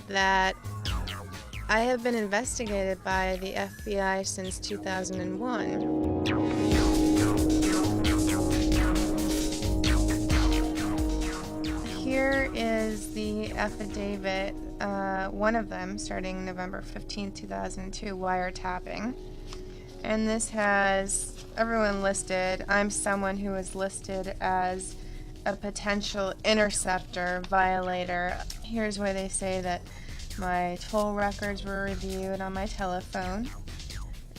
that I have been investigated by the FBI since 2001. Here is the affidavit, one of them starting November 15, 2002, wiretapping. And this has everyone listed. I'm someone who is listed as a potential interceptor, violator. Here's where they say that my toll records were reviewed on my telephone,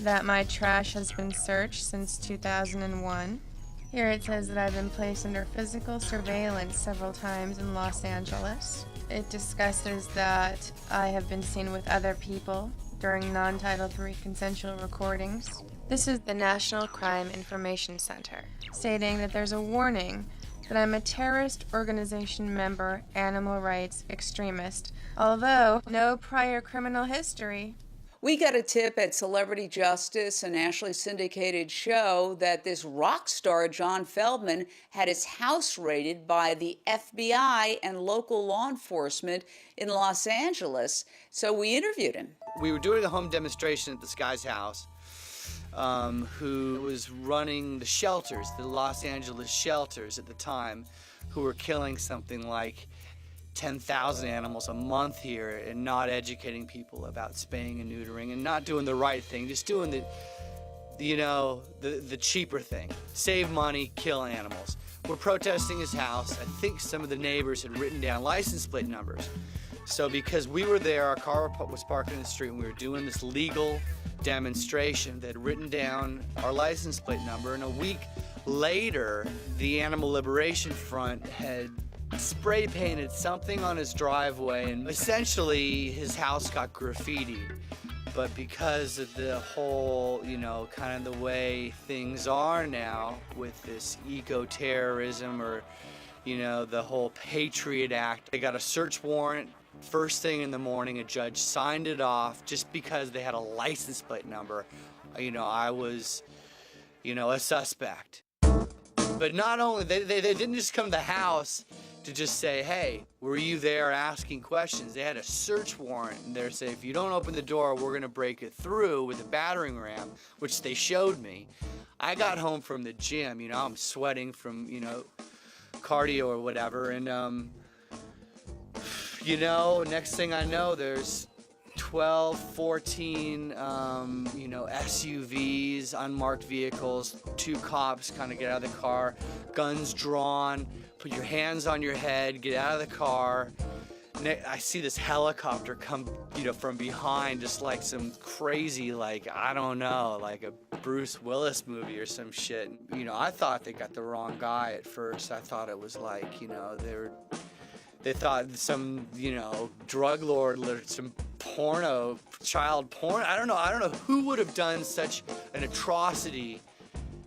that my trash has been searched since 2001. Here it says that I've been placed under physical surveillance several times in Los Angeles. It discusses that I have been seen with other people during non-Title III consensual recordings. This is the National Crime Information Center, stating that there's a warning that I'm a terrorist organization member, animal rights extremist, although no prior criminal history. We got a tip at Celebrity Justice, a nationally syndicated show, that this rock star, John Feldman, had his house raided by the FBI and local law enforcement in Los Angeles. So we interviewed him. We were doing a home demonstration at this guy's house, who was running the shelters, the Los Angeles shelters at the time, who were killing something like 10,000 animals a month here and not educating people about spaying and neutering and not doing the right thing, just doing the cheaper thing. Save money, kill animals. We're protesting his house. I think some of the neighbors had written down license plate numbers. So because we were there, our car was parked in the street and we were doing this legal demonstration, they had written down our license plate number, and a week later, the Animal Liberation Front had spray painted something on his driveway, and essentially his house got graffitied. But because of the whole, kind of the way things are now with this eco-terrorism or, the whole Patriot Act, they got a search warrant. First thing in the morning, a judge signed it off just because they had a license plate number. I was, a suspect. But not only, they didn't just come to the house to just say, hey, were you there, asking questions. They had a search warrant, and they're saying, if you don't open the door, we're gonna break it through with a battering ram, which they showed me. I got home from the gym, I'm sweating from, cardio or whatever, and next thing I know, there's 12, 14, SUVs, unmarked vehicles, 2 cops kind of get out of the car, guns drawn, put your hands on your head, get out of the car. I see this helicopter come, from behind, just like some crazy, like a Bruce Willis movie or some shit. I thought they got the wrong guy at first. I thought it was like, they thought some, drug lord or some child porn. I don't know who would have done such an atrocity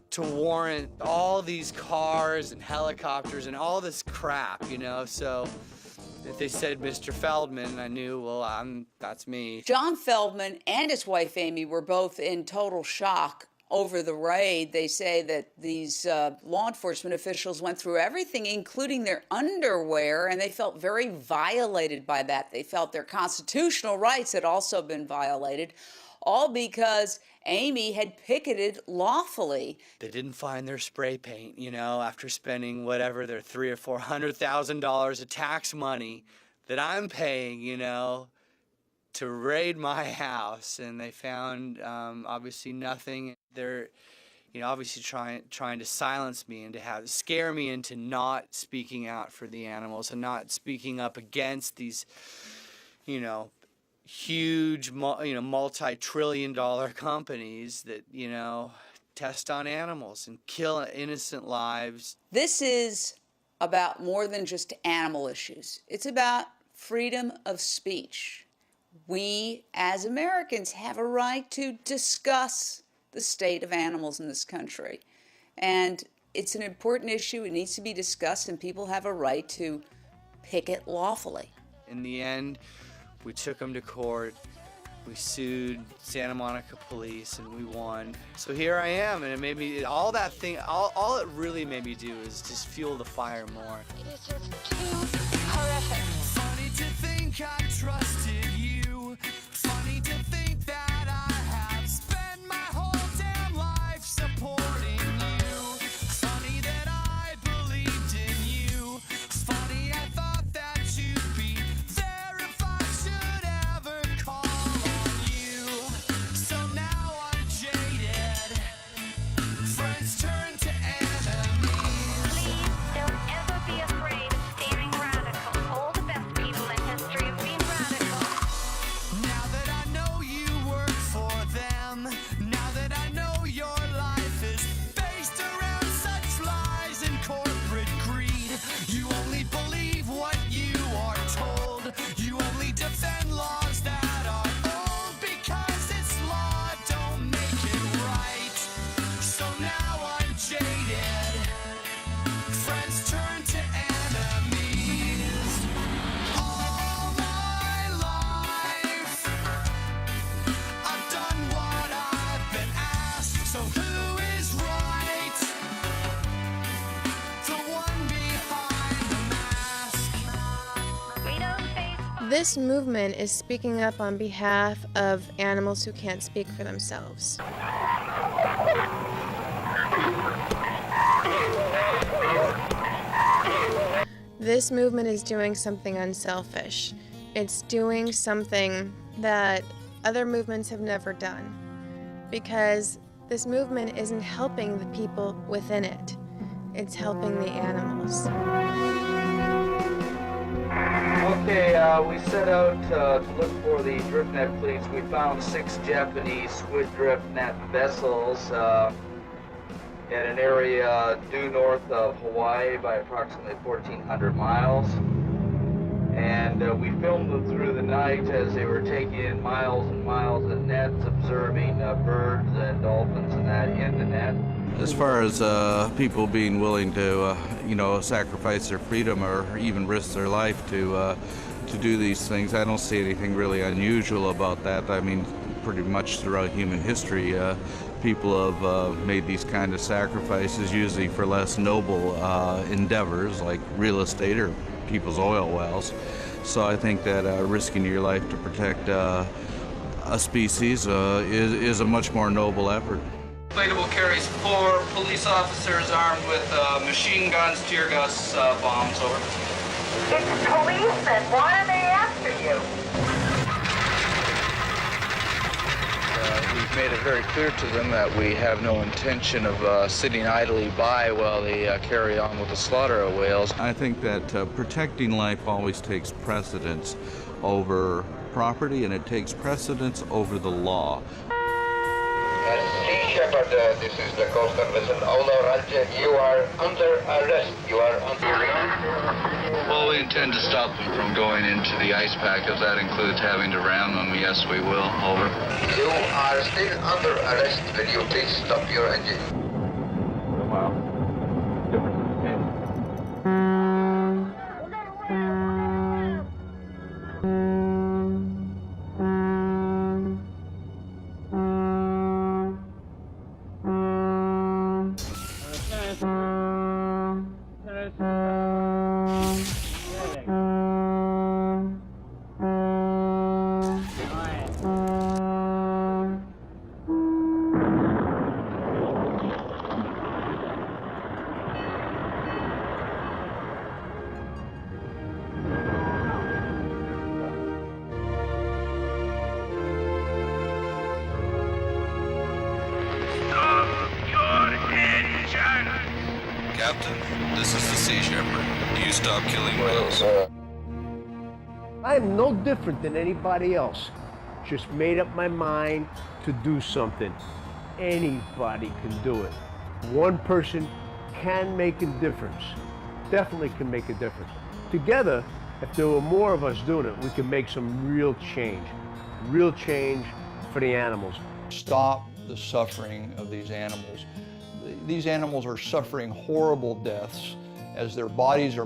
to warrant all these cars and helicopters and all this crap, So if they said Mr. Feldman, I knew, well, that's me. John Feldman and his wife Amy were both in total shock over the raid. They say that these law enforcement officials went through everything, including their underwear, and they felt very violated by that. They felt their constitutional rights had also been violated, all because Amy had picketed lawfully. They didn't find their spray paint, after spending whatever, their $300,000 or $400,000 of tax money that I'm paying, to raid my house, and they found obviously nothing. They're, obviously trying to silence me and to scare me into not speaking out for the animals and not speaking up against these, huge, multi-trillion-dollar companies that, test on animals and kill innocent lives. This is about more than just animal issues. It's about freedom of speech. We, as Americans, have a right to discuss the state of animals in this country. And it's an important issue. It needs to be discussed, and people have a right to picket lawfully. In the end, we took them to court. We sued Santa Monica police, and we won. So here I am, and it made me, all it really made me do is just fuel the fire more. It is just too horrific. Funny to think I trusted This movement is speaking up on behalf of animals who can't speak for themselves. This movement is doing something unselfish. It's doing something that other movements have never done, because this movement isn't helping the people within it. It's helping the animals. Okay, we set out to look for the drift net fleets. We found 6 Japanese squid drift net vessels in an area due north of Hawaii by approximately 1,400 miles. And we filmed them through the night as they were taking in miles and miles of nets, observing birds and dolphins and that in the net. As far as people being willing to, sacrifice their freedom or even risk their life to do these things, I don't see anything really unusual about that. I mean, pretty much throughout human history, people have made these kind of sacrifices, usually for less noble endeavors like real estate or people's oil wells. So I think that risking your life to protect a species is a much more noble effort. Inflatable carries 4 police officers armed with machine guns, tear gas bombs. Over. It's policemen. Why are they after you? We've made it very clear to them that we have no intention of sitting idly by while they carry on with the slaughter of whales. I think that protecting life always takes precedence over property, and it takes precedence over the law. Sea Shepherd, this is the coastal vessel Ola Rajah. You are under arrest. You are under... Well, we intend to stop them from going into the ice pack. If that includes having to ram them, yes, we will. Over. You are still under arrest. Will you please stop your engine? Wow. Captain, this is the Sea Shepherd. Do you stop killing whales? I'm no different than anybody else. Just made up my mind to do something. Anybody can do it. One person can make a difference. Definitely can make a difference. Together, if there were more of us doing it, we can make some real change for the animals. Stop the suffering of these animals. These animals are suffering horrible deaths as their bodies are